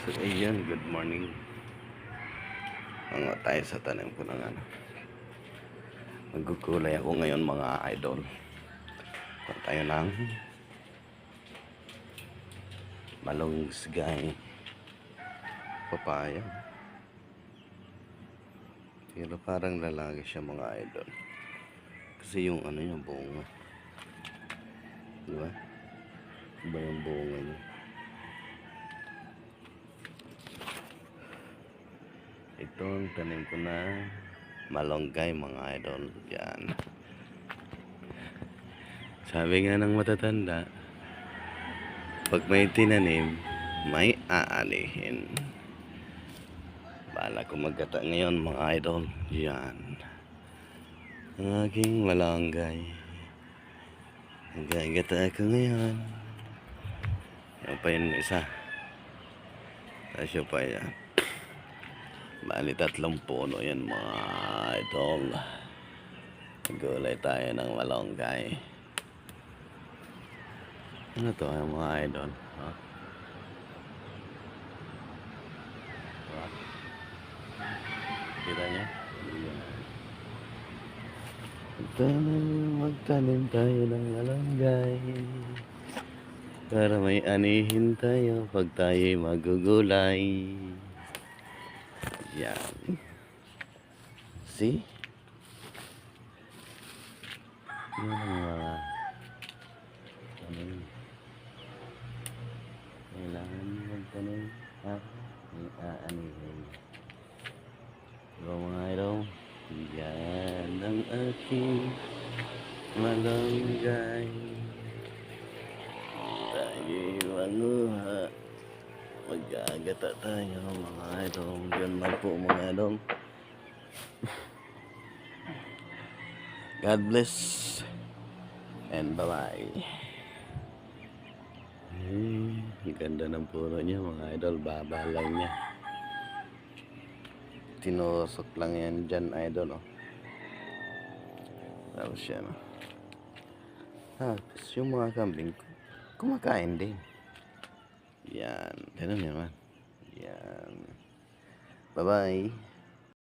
So ayun, good morning. Mga tayo sa tanim ko ng ano. Magkukulay ako ngayon mga idol. Kung tayo ng malunggay papaya. Pero parang lalaki siya mga idol. Kasi yung ano yung bunga. Diba? Iba yung bunga niya. Ito ang tanim ko na malunggay mga idol. Yan. Sabi nga ng matatanda, pag may tinanim, may aanihin. Bala ko magkata ngayon mga idol. Yan. Ang aking malunggay. Nagagata ako ngayon. Yan pa yung isa. Tapos yun pa yan. Bali 3 puno yan mga idol. Gulay tayo ng malunggay. Ano to yung mga idol? Huh? Huh? Kita nyo? Magtanim tayo ng malunggay para may anihin tayo pag tayo'y magugulay. Yan. See? Yan ang mga tanim. Kailangan magtanim para may aanihin. Diba mga idol? Yan ang aking malunggay. Tayo'y manguha. Mag-agata tayo mga idol. Yan man po mga idol. God bless and bye-bye. Ganda ng puno niya mga idol. Baba lang niya. Tinusok lang yan dyan idol. Oh. Tapos yan. Oh. Tapos yung mga kambing kumakain din. Yan. Ganun naman. Yan. Bye-bye.